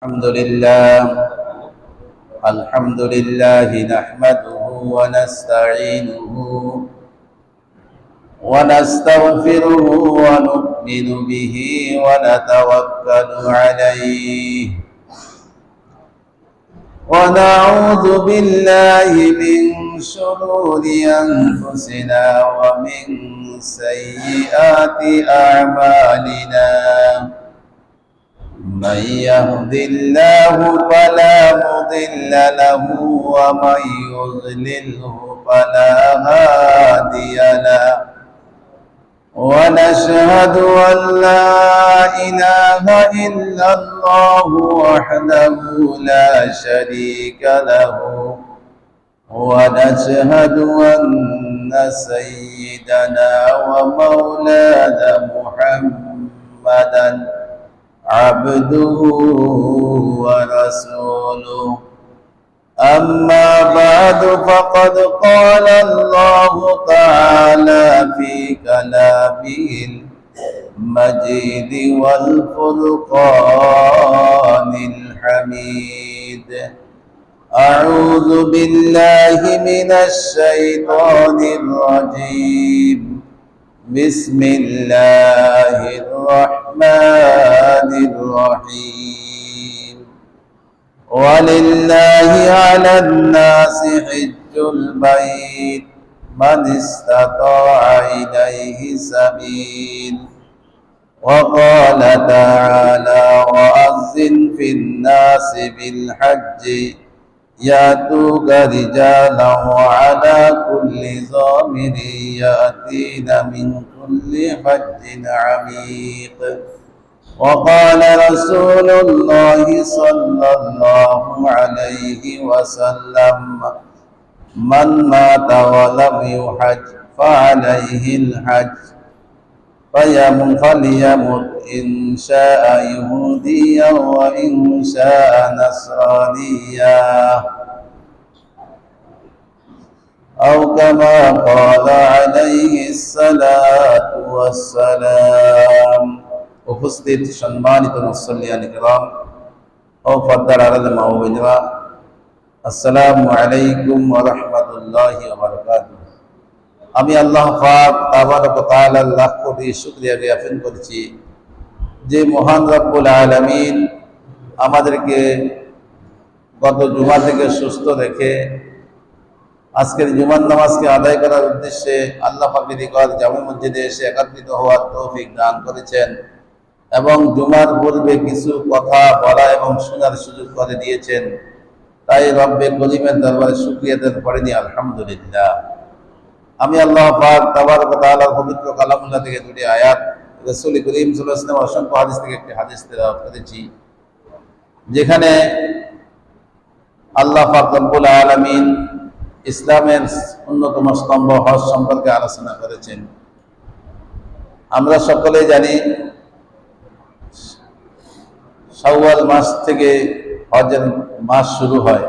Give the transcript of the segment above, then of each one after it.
الحمد لله نحمده ونستعينه ونستغفره ونؤمن به ونتوكل عليه ونعوذ بالله من شرور أنفسنا ومن سيئات أعمالنا من يهد الله فلا مضل له ومن يضلله فلا هادي له ونشهد أن لا إله إلا الله وحده لا شريك له ونشهد أن سيدنا ومولانا محمدا عبده ورسوله أما بعد فقد قال الله تعالى في كلامه المجيد والفرقان الحميد أعوذ بالله من الشيطان الرجيم بسم الله الرحمن الرحيم ولله على الناس حج البيت من استطاع إليه سبيل وقال تعالى وأذن في الناس بالحج يأتوك رجالا وعلى كل ضامر يأتين من كل فج عميق وقال رسول الله صلى الله عليه وسلم من مات ولم يحج فعليه الحج فليمت إن شاء يهوديا وإن شاء نصرانيا أو كما قال عليه الصلاة والسلام উপস্থিত সম্মানিত মুসল্লিয়ান কিরাম ও পর্দার আড়ালে মা ও বোনেরা, আসসালামু আলাইকুম ওয়া রাহমাতুল্লাহি ওয়া বারাকাতুহু। আমি আল্লাহ পাক তাবারক ওয়া তাআলার লাখ কোটি শুকরিয়া জ্ঞাপন করছি যে মহান রব্বুল আলামিন আমাদেরকে গত জুমা থেকে সুস্থ রেখে আজকের জুমার নামাজকে আদায় করার উদ্দেশ্যে আল্লাহ পাকের নিকট জামে মসজিদে এসে একত্রিত হওয়ার তৌফিক দান করেছেন এবং জুমার পূর্বে কিছু কথা বলা এবং শোনার সুযোগ করে দিয়েছেন। তাই রব্বে করিমের দরবারে শুকরিয়া আদায় করেনি আলহামদুলিল্লাহ। আমি আল্লাহ পাক তাবারক ওয়া তাআলার পবিত্র কালামুল্লাহ থেকে দুটি আয়াত, রাসূল করিম সাল্লাল্লাহু আলাইহি ওয়াসাল্লাম অসংখ্য হাদিস থেকে একটি হাদিস তেলাওয়াত করেছি, যেখানে আল্লাহ পাক রব্বুল আলামিন ইসলামের অন্যতম স্তম্ভ হজ সম্পর্কে আলোচনা করেছেন। আমরা সকলেই জানি শাওয়াল মাস থেকে হজের মাস শুরু হয়।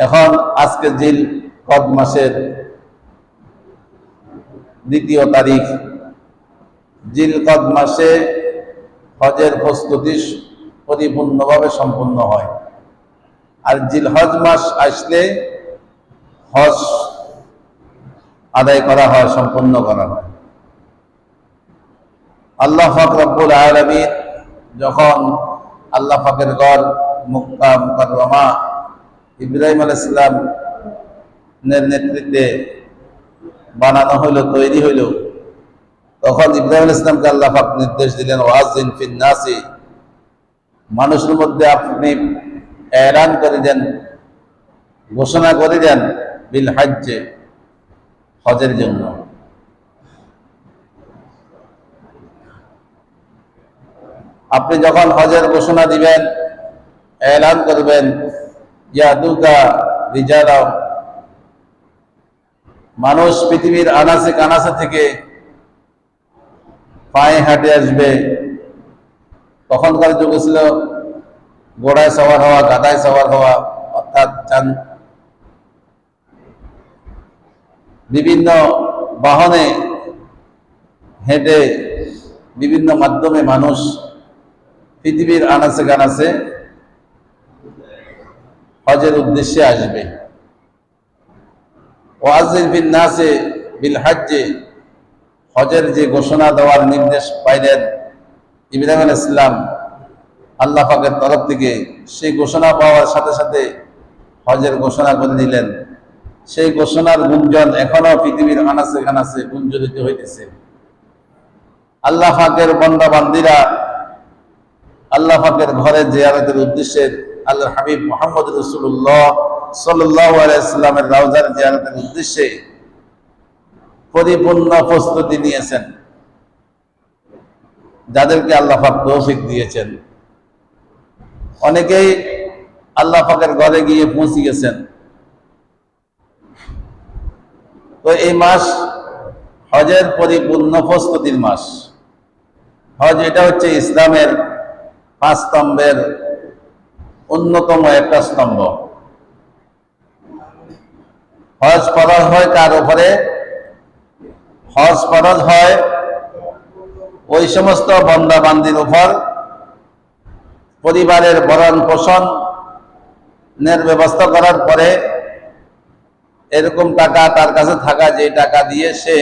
এখন আজকে জিলকদ মাসের 2 তারিখ। জিলকদ মাসে হজের প্রস্তুতি পরিপূর্ণভাবে সম্পূর্ণ হয়, আর জিলহজ মাস আসলে হজ আদায় করা হয়, সম্পূর্ণ করা হয়। আল্লাহ পাক রব্বুল আলামিন যখন আল্লাহ পাকের ঘর মক্কা মুকাররমা ইব্রাহিম আলাইহিস সালামের নেতৃত্বে বানানো হলো, তৈরি হইল, তখন ইব্রাহিম আলাইহিস সালামকে আল্লাহ পাক নির্দেশ দিলেন ওয়াজিন ফিন নাসি, মানুষের মধ্যে আপনি এলান করে দেন, ঘোষণা করে দেন বিল হজ্জে, হজের জন্য। আপনি যখন হজের ঘোষণা দিবেন, এলান করবেন, ইয়াতুকা রিজালা, মানুষ পৃথিবীর আনাচে কানাচে থেকে পায়ে হাঁটে আসবে। তখনকার যুগে ছিল ঘোড়ায় সওয়ার হওয়া, গাধায় সওয়ার হওয়া, অর্থাৎ বিভিন্ন বাহনে হেঁটে বিভিন্ন মাধ্যমে মানুষ পৃথিবীর আনাচে কানাচে হজের উদ্দেশ্যে আসবে। ওয়াজিল বিন নাসে বিল হজ্জে, হজের যে ঘোষণা দেওয়ার নির্দেশ পাইলেন ইব্রাহিম আলাইহিস সালাম আল্লাহ পাকের তরফ থেকে, সেই ঘোষণা পাওয়ার সাথে সাথে হজের ঘোষণা করে দিলেন। সেই ঘোষণার গুঞ্জন এখনো পৃথিবীর আনাচে কানাচে গুঞ্জরিত হইতেছে। আল্লাহ পাকের বান্দা বান্দীরা আল্লাহ পাকের ঘরে জিয়ারতের উদ্দেশ্যে আল্লাহর হাবিব মুহাম্মদ রাসূলুল্লাহ সাল্লাল্লাহু আলাইহি ওয়াসাল্লামের রওজার জিয়ারতের উদ্দেশ্যে পরিপূর্ণ প্রস্তুতি নিয়েছেন, যাদেরকে আল্লাহ পাক তৌফিক দিয়েছেন। অনেকেই আল্লাহ পাকের ঘরে গিয়ে পৌঁছে গেছেন। তো এই মাস হজের পরিপূর্ণ প্রস্তুতির মাস। হজ এটা হচ্ছে ইসলামের 5 স্তম্ভের অন্যতম একটা স্তম্ভ। হজ ফরজ হয় কার উপরে? হজ ফরজ হয় ওই সমস্ত বান্দা বান্দির উপর পরিবারের ভরণ পোষণের ব্যবস্থা করার পরে এরকম টাকা তার কাছে থাকা, যে টাকা দিয়ে সে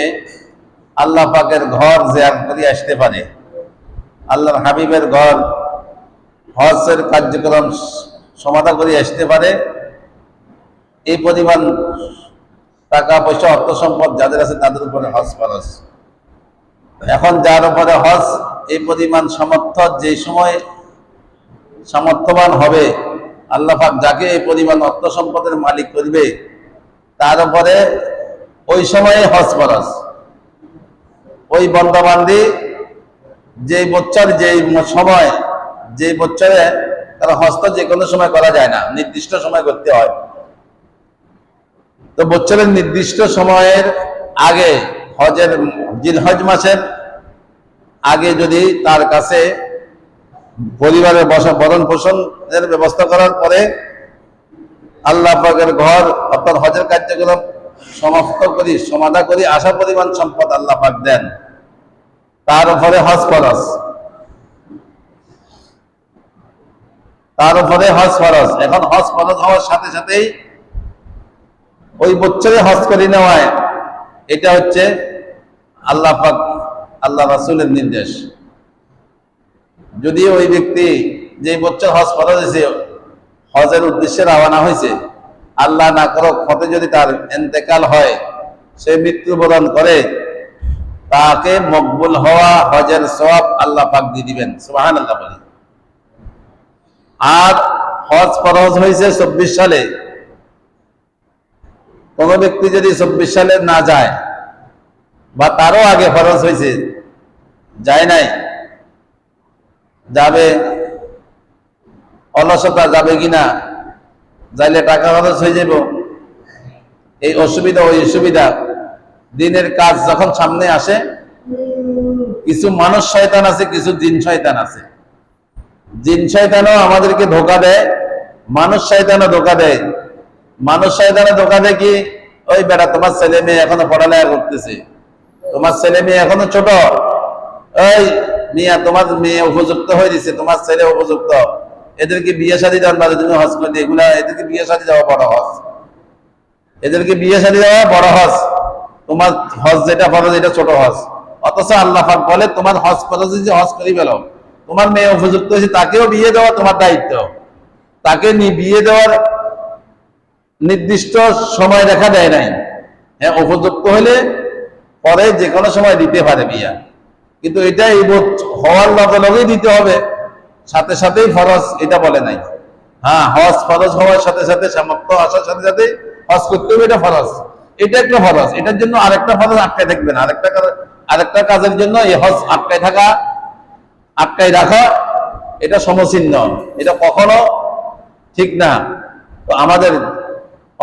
আল্লাহ পাকের ঘর জিয়ারত করে আসতে পারে, আল্লাহর হাবিবের ঘর হজের কার্যক্রম সমাধা করে আসতে পারে। এই পরিমাণ টাকা পয়সা অর্থ সম্পদ যাদের আছে তাদের উপরে হজ ফরজ। এখন যার উপরে হজ এই পরিমাণ সামর্থ্য, যে সময় সামর্থ্যবান হবে, আল্লাহ পাক যাকে এই পরিমাণ অর্থ সম্পদের মালিক করবে তার উপরে ওই সময়ে হজ ফরজ। ওই বান্দাবান্দি যে বছর যে সময়, যে বছরে তার হজ তো যে কোনো সময় করা যায় না, নির্দিষ্ট সময় করতে হয়। তো বছরের নির্দিষ্ট সময়ের আগে, হজের জিলহজ মাসের আগে যদি তার কাছে পরিবারের ভরণ পোষণের ব্যবস্থা করার পরে আল্লাহ পাকের ঘর অর্থাৎ হজের কার্যক্রম সমাপ্ত করি, সমাধা করি আশা পরিমাণ সম্পদ আল্লাহ পাক দেন, তার উপরে হজ ফরজ। তার উপরে হজ ফরজ। এখন হজ ফরজ হওয়ার সাথে সাথেই ওই বছরে হজ করে নেওয়ায়, এটা হচ্ছে আল্লাহ পাক আল্লাহ রাসূলের নির্দেশ। যদি ওই ব্যক্তি যে বছর হজ ফরজ হয়েছে, হজের উদ্দেশ্যে রওনা হয়েছে, আল্লাহ না করুক পথে যদি তার ইন্তেকাল হয়, সে মৃত্যুবরণ করে, তাকে মকবুল হওয়া হজের সওয়াব আল্লাহ পাক দিয়ে দিবেন। সুবহানাল্লাহ বলি। আর হজ ফরজ হয়েছে 24 সালে, কোন ব্যক্তি যদি 24 সালে না যায় বা তারও আগে ফরজ হয়েছে, যায় নাই, যাবে, অলসতা যাবে কিনা, যাইলে টাকা খরচ হয়ে যাব, এই অসুবিধা ওই অসুবিধা। দিনের কাজ যখন সামনে আসে, কিছু মানুষ শয়তান আছে, কিছু জিন শয়তান আছে। জিন শয়তানও আমাদেরকে ধোঁকা দেয়, মানুষ শয়তানও ধোঁকা দেয়। মানুষ শয়তানও ধোঁকা দেয় কি, ওই বেটা তোমার ছেলে মেয়ে এখনো পড়ালেখা করতেছে, তোমার ছেলে মেয়ে এখনো ছোট, ওই মিয়া তোমার মেয়ে উপযুক্ত হয়ে দিচ্ছে, তোমার ছেলে উপযুক্ত, এদেরকে বিয়ে শাদী দেওয়ার বাদে তুমি হজ করে, এগুলা এদেরকে বিয়ে শাদী দেওয়া বড় হজ, এদেরকে বিয়ে শাদী দেওয়া বড় হজ, তোমার হজ যেটা ফরজ এটা ছোট হজ। অথচ আল্লাহ পাক বলে তোমার হজ ফরজ যে হজ করি গেল, তোমার মেয়ে উপযুক্ত হয়েছে, তাকেও বিয়ে দেওয়া তোমার দায়িত্ব। তাকে বিয়ে দেওয়ার নির্দিষ্ট সময় দেখা দেয় নাই। হ্যাঁ, উপযুক্ত হলে পরে যে কোনো সময় দিতে পারে বিয়া, কিন্তু এটা এই হওয়ার লগে লগেই দিতে হবে, সাথে সাথেই ফরজ এটা বলে নাই। হ্যাঁ, হজ ফরজ হওয়ার সাথে সাথে, সামর্থ্য আসার সাথে সাথে হজ করতে হবে, এটা ফরজ। এটা একটা ফরজ, এটার জন্য আরেকটা ফরজ আটকায় থাকবে না। আরেকটা কাজের জন্য এই হজ আটকায় রাখা এটা সমচিহ্ন, এটা কখনো ঠিক না। তো আমাদের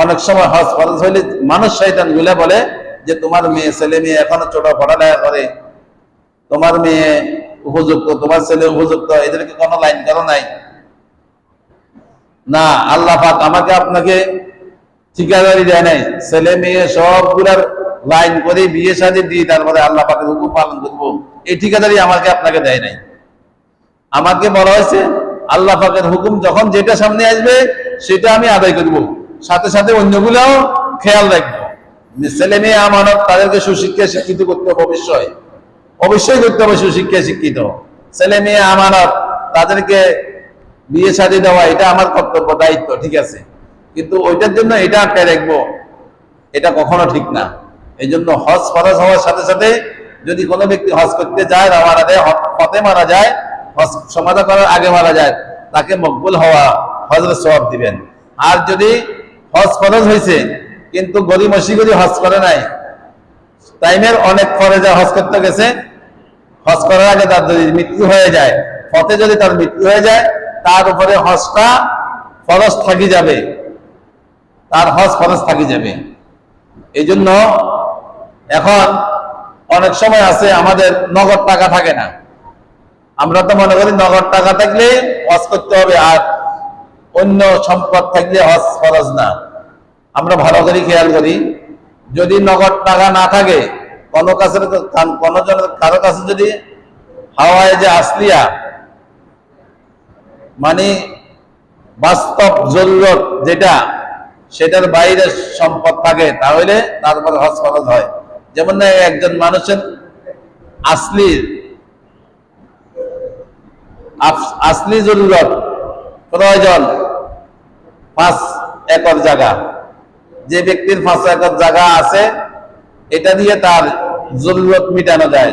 অনেক সময় হজ ফরজ হইলে মানুষ শয়তান গুলা বলে যে তোমার ছেলে মেয়ে এখনো ছোট, পড়ালেখা করে, তোমার মেয়ে উপযুক্ত, তোমার ছেলে উপযুক্ত, এদেরকে কোনো লাইন করো নাই। না, আল্লাহ পাক আমাকে আপনাকে ঠিকাদারি দেয় নাই, ছেলে মেয়ে সবগুলার লাইন করে বিয়ে শাদী দিয়ে তারপরে আল্লাহ পাকের হুকুম পালন করবো, এই ঠিকাদারি আমাকে আপনাকে দেয় নাই। আমাকে বলা হয়েছে আল্লাহ পাকের হুকুম যখন যেটা সামনে আসবে সেটা আমি আদায় করব, সাথে সাথে অন্যগুলোও খেয়াল রাখবো। ছেলে মেয়ে আমানত, তাদেরকে সুশিক্ষা শিক্ষিত করতে হবে, অবশ্যই করতে হবে সুশিক্ষা শিক্ষিত। ছেলে মেয়ে আমানত, তাদেরকে বিয়ে শাদী দেওয়া এটা আমার কর্তব্য, দায়িত্ব, ঠিক আছে, কিন্তু ওইটার জন্য এটা আটকে রাখবো, এটা কখনো ঠিক না। এই জন্য হজ ফরজ হওয়ার সাথে সাথে যদি কোনো ব্যক্তি হজ করতে যায়, মারা যায়, পথে মারা যায়, হজ সমাধা করার আগে মারা যায়, তাকে মকবুল হওয়া হজের সওয়াব দিবেন। আর যদি হজ ফরজ হয়েছে কিন্তু গরিমসি করে হজ করে নাই, টাইমের অনেক পরে যা হজ করতে গেছে, হজ করার আগে তার যদি মৃত্যু হয়ে যায়, পথে যদি তার মৃত্যু হয়ে যায়, তার উপরে হজটা ফরজ থাকি যাবে, তার হজ ফরজ থাকি যাবে। এই জন্য এখন অনেক সময় আছে আমাদের নগদ টাকা থাকে না, আমরা তো মনে করি নগদ টাকা থাকলে হজ করতে হবে, আর অন্য সম্পদ থাকলে হজ ফরজ না। আমরা ভালো করে খেয়াল করি, যদি নগদ টাকা না থাকে, কারো কাছে যদি হাওয়ায় যে আসলিয়া মানে বাস্তব জরুরত যেটা, সেটার বাইরে সম্পদ থাকে, তাহলে তারপরে হজ ফরজ হয়। যেমন একজন মানুষের আসলি জরুরত প্রয়োজন 5 একর জায়গা, যে ব্যক্তির 5 একর জায়গা আছে, এটা দিয়ে তার জরুরত মিটানো যায়।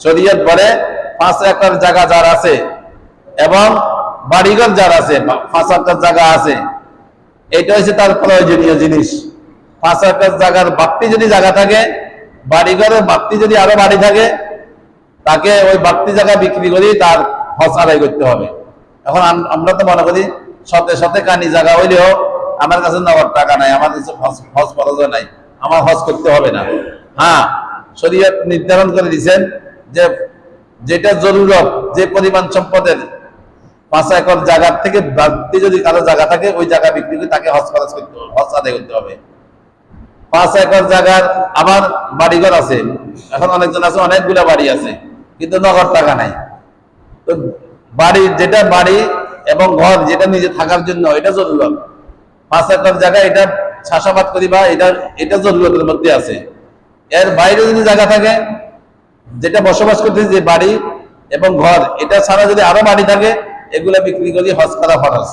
শরীয়ত বলে 5 একর জায়গা যার আছে এবং বাড়িঘর যার আছে, 5 একর জায়গা আছে, এটা হচ্ছে তার প্রয়োজনীয় জিনিস। 5 একর জায়গার বাড়তি যদি জায়গা থাকে, বাড়িঘরের বাড়তি যদি আরো বাড়ি থাকে, তাকে ওই বাড়তি জায়গা বিক্রি করেই তার হজ আদায় করতে হবে। এখন আমরা তো মনে করি শতে শতে কানি জায়গা হইলেও আমার কাছে নগদ টাকা নাই, আমার কাছে হজ ফরজ নাই, আমার হজ করতে হবে না। হ্যাঁ, শরীয়ত নির্ধারণ করে দিয়েছেন যে যেটা জরুরত, যে পরিমাণ সম্পদের 5 একর জায়গার থেকে বাড়তি যদি কারো জায়গা থাকে, ওই জায়গা বিক্রি করে তাকে হজ খরচ করতে হবে, হজ আদায় করতে হবে। 5 একর জায়গার আমার বাড়িঘর আছে, এখন অনেকজন আছে অনেকগুলা বাড়ি আছে কিন্তু নগদ টাকা নাই, তো বাড়ি যেটা বাড়ি এবং ঘর যেটা নিজে থাকার জন্য এটা জরুরত, 5 একর জায়গা এটা চাষাবাদ করি বা এটা জরুরতের মধ্যে আছে। এর বাইরে যদি জায়গা থাকে, যেটা বসবাস করতে যে বাড়ি এবং ঘর, এটা ছাড়া যদি আরো বাড়ি থাকে, এগুলা বিক্রি করি হজ করা ফরজ।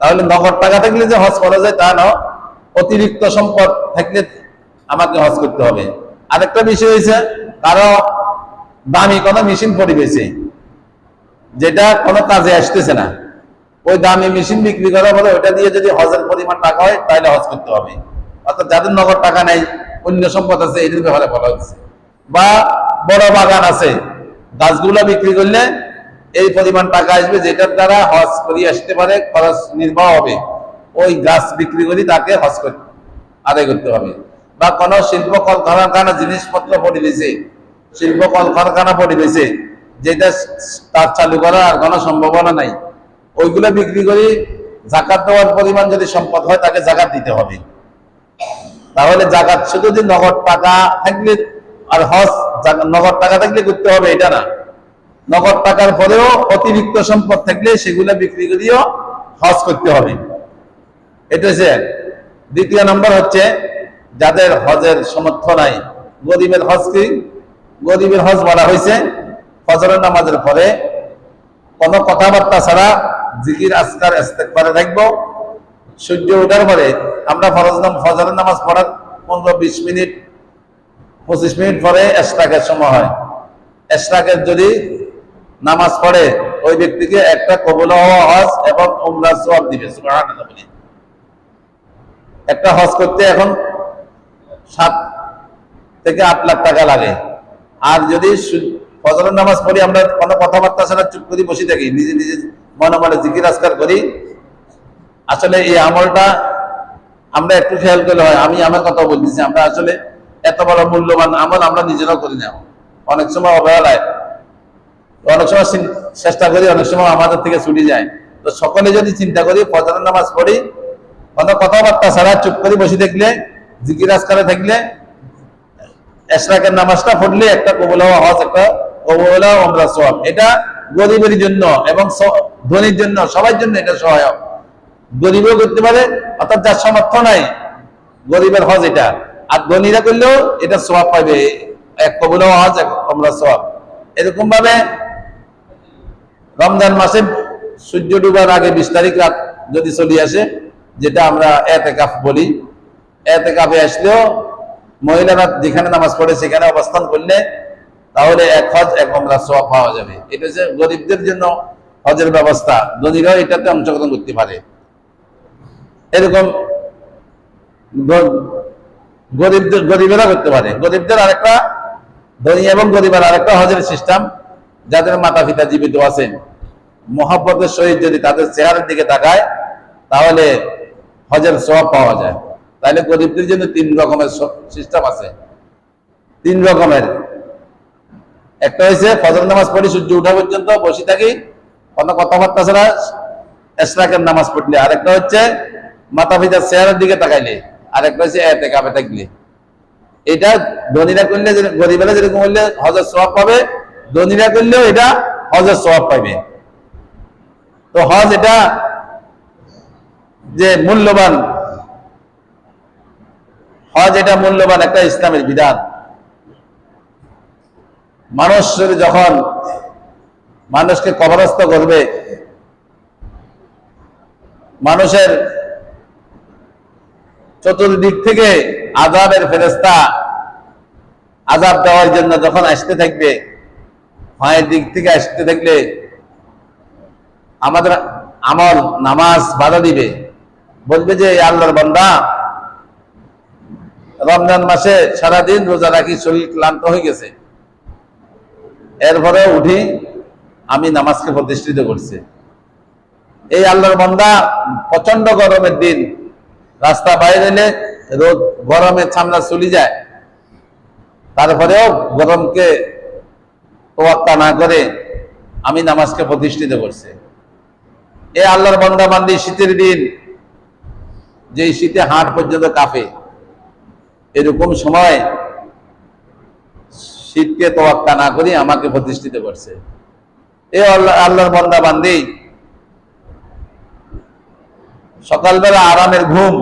তাহলে নগদ টাকা থাকলে যে হজ ফরজ হয় তা না, অতিরিক্ত সম্পদ থাকলে আমাকে হজ করতে হবে। আরেকটা বিষয় হয়েছে, কারো দামি কোনো মেশিন পরিবেশে যেটা কোনো কাজে আসতেছে না, ওই দামি মেশিন বিক্রি করার পরে ওইটা দিয়ে যদি হজের পরিমাণ টাকা হয়, তাহলে হজ করতে হবে। অর্থাৎ যাদের নগদ টাকা নেই, অন্য সম্পদ আছে, এদের ব্যাপারে বলা হচ্ছে। বা বড় বাগান আছে, গাছগুলো বিক্রি করলে এই পরিমাণ টাকা আসবে, যেটার দ্বারা হজ করিয়ে আসতে পারে, খরচ নির্বাহ হবে, ওই গাছ বিক্রি করি তাকে হজ আদায় করতে হবে। বা কোনো শিল্প কলকারখানা জিনিসপত্র পরিবেশে, শিল্প কলকারখানা পরিবেশে যেটা তার চালু করার আর কোনো সম্ভাবনা নাই, ওইগুলো বিক্রি করি জাকাত দেওয়ার পরিমাণ যদি সম্পদ হয়, তাকে জাকাত দিতে হবে। তাহলে জাকাত শুধু যদি নগদ টাকা থাকলে আর হজ নগদ টাকা থাকলে করতে হবে এটা না, নগদ টাকার পরেও অতিরিক্ত সম্পদ থাকলে সেগুলো বিক্রি করিও হজ করতে হবে। এটা হচ্ছে। দ্বিতীয় নম্বর হচ্ছে যাদের হজের সামর্থ্য নাই, গরিবের হজ কি? গরিবের হজ বলা হয়েছে ফজরের নামাজের পরে কোনো কথাবার্তা ছাড়া জিকির আজকার ইস্তেগফারে থাকবো। সূর্য ওঠার পরে আমরা ফজরের নামাজ পড়ার 15-20 মিনিট 25 মিনিট পরে ইশরাকের সময় হয়। ইশরাকের যদি নামাজ পড়ে, ওই ব্যক্তিকে একটা কবুল হওয়া হজ এবং উমরার সওয়াব দিবে। সুবহানাল্লাহ। একটা হজ করতে এখন 7 থেকে 8 লাখ টাকা লাগে। আর যদি ফজরের নামাজ পড়ি, আমরা কোনো কথাবার্তা ছাড়া চুপ করে বসে থাকি, নিজে নিজে মনে মনে জিকির আজকার করি, আসলে এই আমলটা আমরা একটু খেয়াল করলে হয়। আমি আমার কথা বলতেছি, আমরা আসলে এত বড় মূল্যবান আমল আমরা নিজেরাও করি না, অনেক সময় অবহেলায়, অনেক সময় চেষ্টা করি, অনেক সময় আমাদের থেকে ছুটি যায়। তো সকলে যদি চিন্তা করি, ফজরের নামাজ পড়ি, কোনো কথাবার্তা ছাড়া চুপ করে বসে থাকলে, জিকির আজকারে থাকলে, ইশরাকের নামাজটা পড়লে একটা কবুল হওয়া হজ, একটা কবুল হওয়া উমরা সওয়াব, এটা গরিবের জন্য এবং ধনীর জন্য, সবার জন্য এটা সহায়ক। গরিবও করতে পারে, অর্থাৎ যার সামর্থ্য নাই, গরিবের হজ এটা, আর ধনীরা করলেও এটা সওয়াব পাবে, এক কবুল হজ এক ওমরা সওয়াব। এরকম ভাবে রমজান মাসে সূর্য ডুবার আগে 20 তারিখ রাত যদি চলে আসে, যেটা আমরা এতেকাফ বলি, এতেকাফে আসলেও মহিলারা যেখানে নামাজ পড়ে সেখানে অবস্থান করলে তাহলে এক হজ এক ওমরা সওয়াব পাওয়া যাবে। এটা হচ্ছে গরিবদের জন্য হজের ব্যবস্থা, ধনীরাও এটাতে অংশগ্রহণ করতে পারে। এরকম গরিবেরা করতে পারে। গরিবদের আরেকটা, ধনী এবং গরিবের আরেকটা হজের সিস্টেম, যাদের মাতা পিতা জীবিত আছেন, মহব্বতের সহিত যদি তাদের চেহারার দিকে তাকায় তাহলে হজের সওয়াব পাওয়া যায়। তাহলে গরিবদের জন্য 3 রকমের সিস্টেম আছে। 3 রকমের। একটা হয়েছে ফজর নামাজ পড়ি সূর্য উঠা পর্যন্ত বসে থাকি, কোনো কথাবার্তা ছাড়া ইশরাকের নামাজ পড়লে। আরেকটা হচ্ছে মাতা পিতার চেহারার দিকে তাকাইলে। আরেকটা হচ্ছে এতেকাফে থাকলে। এটা ধনীরা করলে, গরিবেরা যেরকম করলে হজের সওয়াব পাবে, ধনীরা করলেও এটা হজের সওয়াব পাবে। তো হজ এটা যে মূল্যবান, হজ এটা মূল্যবান একটা ইসলামের বিধান। মানুষ যখন মানুষকে কবরস্থ করবে, মানুষের চতুর্দিক থেকে আযাবের ফেরেশতা আযাব দেওয়ার জন্য যখন আসতে থাকবে, পায়ের দিক থেকে আসতে থাকলে আমাদের আমল নামাজ বাধা দিবে, বলবে যে আল্লাহর বান্দা রমজান মাসে সারাদিন রোজা রাখি, শরীর ক্লান্ত হয়ে গেছে, এরপরে উঠি আমি নামাজকে প্রতিষ্ঠিত করছি। এই আল্লাহর বান্দা প্রচন্ড গরমের দিন, রাস্তা বাইরে এলে রোদ গরমে চামড়া চলে যায়, তারপরেও গরমকে তোয়াক্কা না করে আমি নামাজকে প্রতিষ্ঠিত করছি। এই আল্লাহর বান্দা বান্দি শীতের দিন, যে শীতে হাট পর্যন্ত কাঁপে, এরকম সময় শীতকে তোয়াক্কা না করি আমাকে প্রতিষ্ঠিত করছে। এই আল্লাহর বান্দা বান্দি সকালবেলা আরামের ঘুম,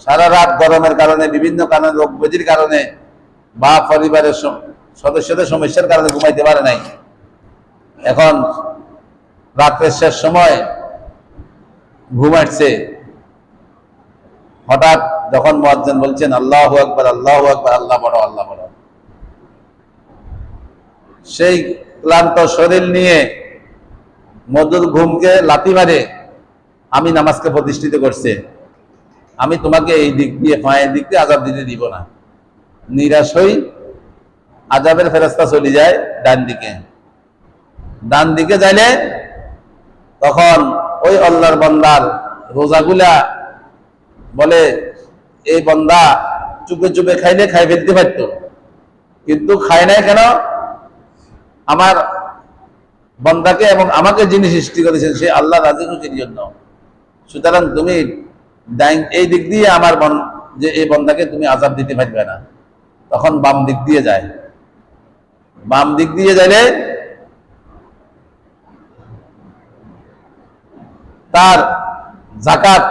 সারা রাত গরমের কারণে, বিভিন্ন কারণে, রোগ ব্যাধির কারণে বা পরিবারের সদস্যদের সমস্যার কারণে ঘুমাইতে পারে নাই। এখন রাত্রের শেষ সময় ঘুমাচ্ছে, হঠাৎ যখন মুয়াজ্জিন বলছেন আল্লাহু আকবার, আল্লাহু আকবার, আল্লাহ বড়, আল্লাহ বড়, সেই ক্লান্ত শরীর নিয়ে মধুর ঘুমকে লাথি মারে আমি নামাজকে প্রতিষ্ঠিত করছে। আমি তোমাকে এই দিক দিয়ে, পায়ের দিক দিয়ে আযাব দিতে দিব না। নিরাশ হই, আযাবের ফেরেশতা চলে যায় ডান দিকে। ডান দিকে যাইলে তখন ওই আল্লাহর বান্দার রোজাগুলা বলে, এই বান্দা চুপে চুপে খাইলে খাই ফেলতে পারত, কিন্তু খায় নাই কেন? আমার বান্দাকে এবং আমাকে যিনি সৃষ্টি করেছেন সে আল্লাহ রাজি খুশির জন্য। সুতরাং তুমি এই দিক দিয়ে আমার যে এই বান্দাকে তুমি আযাব দিতে পারবে না। তখন বাম দিক দিয়ে যায়। বাম দিক দিয়ে যাইলে তার যাকাত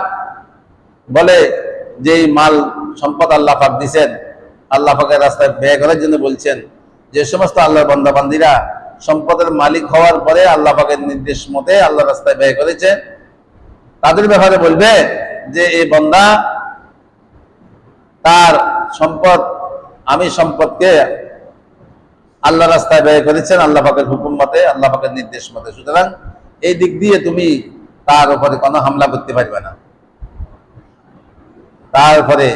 বলে, যেই মাল সম্পদ আল্লাহ পাক দিচ্ছেন, আল্লাহ পাকের রাস্তায় ব্যয় করার জন্য বলছেন, যে সমস্ত আল্লাহর বান্দা বান্দিরা সম্পদের মালিক হওয়ার পরে আল্লাহ পাকের নির্দেশ মতে আল্লাহ রাস্তায় ব্যয় করেছে, তাদের ব্যাপারে বলবে যে এই বান্দা তার সম্পদ, আমি সম্পদকে আল্লাহ রাস্তায় ব্যয় করেছেন আল্লাহ পাকের হুকুম মতে, আল্লাহ পাকের নির্দেশ মতে। সুতরাং এই দিক দিয়ে তুমি তার উপরে কোনো হামলা করতে পারবে না। তারপরে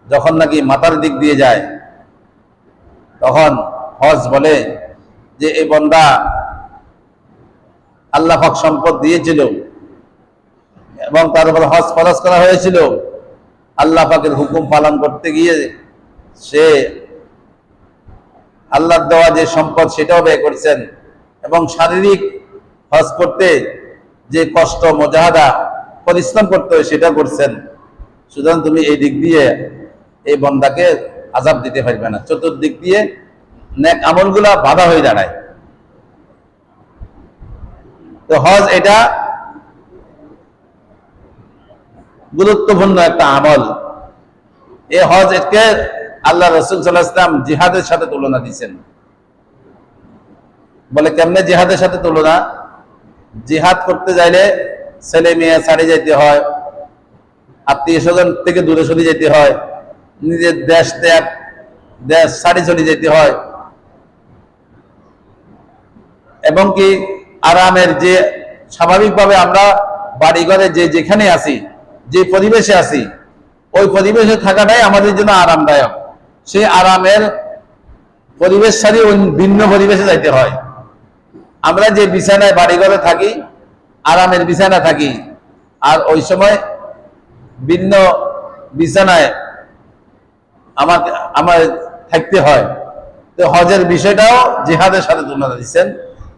যখন নাকি মাথার দিক দিয়ে যায়, তখন হজ বলে যে এই বান্দা আল্লাহ পাক সম্পদ দিয়েছিল এবং তার উপর হজ ফরজ করা হয়েছিল, আল্লাহ পাকের হুকুম পালন করতে গিয়ে সে আল্লাহর দেওয়া যে সম্পদ সেটাও ব্যয় করছেন, এবং শারীরিক হজ করতে যে কষ্ট, মুজাহাদা, পরিশ্রম করতে হয় সেটা করছেন। সুতরাং তুমি এই দিক দিয়ে এই বান্দাকে আযাব দিতে পারবে না। চতুর্দিক দিয়ে নেক আমলগুলা বাধা হয়ে দাঁড়ায়। তো হজ এটা গুরুত্বপূর্ণ একটা আমল। এই হজ একে আল্লাহ রাসূল সাল্লাল্লাহু আলাইহি ওয়াসাল্লাম জিহাদের সাথে তুলনা দিয়েছেন। বলে কেমনে জিহাদের সাথে তুলনা? জিহাদ করতে যাইলে ছেলে মেয়ে ছাড়িয়ে যেতে হয়, আত্মীয় স্বজন থেকে দূরে সরে যেতে হয়, নিজের দেশ ত্যাগ, দেশ ছাড়ি চলে যেতে হয়, এবং কি আরামের যে স্বাভাবিকভাবে আমরা বাড়িঘরে যেখানে আছি, যে পরিবেশে আছি, ওই পরিবেশে থাকাটাই আমাদের জন্য আরামদায়ক। সেই আরামের পরিবেশ ছাড়িয়ে ভিন্ন পরিবেশে যাইতে হয়। আমরা যে বিছানায় বাড়িঘরে থাকি, আরামের বিছানা থাকি, আর ওই সময় ভিন্ন বিছানায় আমার থাকতে হয়। তো হজের বিষয়টাও জিহাদের সাথে তুলনা দিচ্ছেন,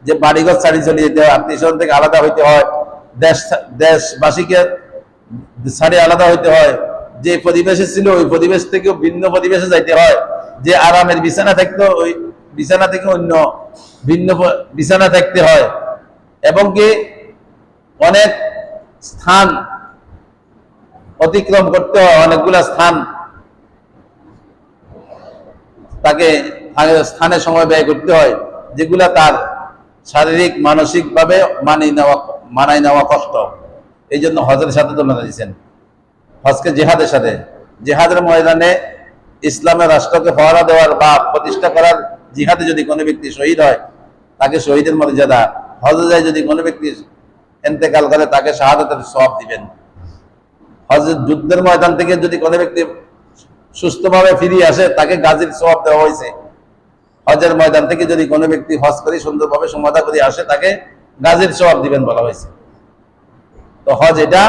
যে বাড়িঘর ছাড়ি চলে যেতে হয়, আত্মীয় স্বজন থেকে আলাদা হইতে হয়, দেশবাসীকে ছাড়ি আলাদা হইতে হয়, যে পরিবেশে ছিল ওই পরিবেশ থেকেও ভিন্ন পরিবেশে যাইতে হয়, যে আরামের বিছানা থাকতো ওই বিছানা থেকে অন্য ভিন্ন বিছানা থাকতে হয়, এবং কি অনেক স্থান অতিক্রম করতে হয়, অনেকগুলা স্থান তাকে স্থানে সময় ব্যয় করতে হয়, যেগুলা তার শারীরিক মানসিক ভাবে মানাই নেওয়া কষ্ট। এই জন্য হজের সাথে তুলনা দিয়েছেন। হজকে জিহাদের সাথে, জিহাদের ময়দানে ইসলামের রাষ্ট্রকে পহরা দেওয়ার বা প্রতিষ্ঠা করার জিহাদে যদি কোনো ব্যক্তি শহীদ হয় তাকে শহীদের মর্যাদা, হজে যায় যদি কোনো ব্যক্তি ইন্তেকাল করে তাকে শাহাদাতের সওয়াব দিবেন। হজের যুদ্ধের ময়দান থেকে যদি কোনো ব্যক্তি সুস্থভাবে ফিরিয়ে আসে তাকে গাজীর সওয়াব দেওয়া হয়েছে। হজের ময়দান থেকে যদি কোনো ব্যক্তি হজ করে সুন্দরভাবে সমাধা করে আসে তাকে গাজীর সওয়াব দিবেন বলা হয়েছে। তো হজ এটা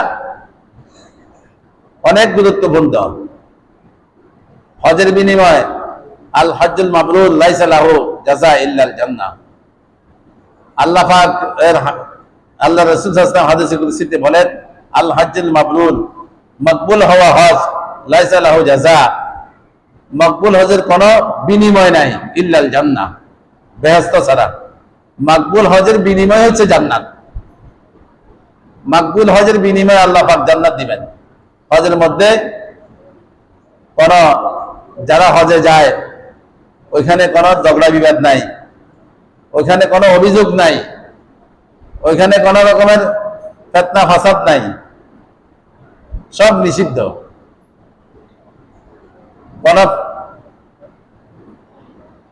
অনেক গুরুত্বপূর্ণ। হজের বিনিময়ে আল হজ্জুল মাবরুর লাইসা লাহু জাযা ইল্লাল জান্নাহ। আল্লাহ পাক আল্লাহ রাসূল সাল্লাল্লাহু আলাইহি ওয়াসাল্লাম হাদিসে কুদসিতে বলেন, আল হজ্জুল মাবরুর, মকবুল হওয়া হজ, লাইসা লাহু জাযা, মকবুল হজের কোনো বিনিময় নাই, ইল্লাল জান্নাহ, বেহেশত ছাড়া। মকবুল হজের বিনিময় হচ্ছে জান্নাত। মকবুল হজের বিনিময়ে আল্লাহ পাক জান্নাত দিবেন। হজের মধ্যে কোন যারা হজে যায় ওইখানে কোনো ঝগড়া বিবাদ নাই, ওইখানে কোনো অভিযোগ নাই, ওইখানে কোনো রকমের ফিতনা ফাসাদ নাই, সব নিষিদ্ধ। কোন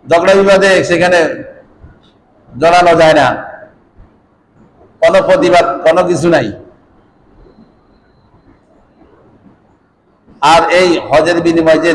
ঝগড়া বিবাদে সেখানে জড়ানো যায় না, কোনো প্রতিবাদ কোনো কিছু নাই। আর এই হজের বিনিময়ে যে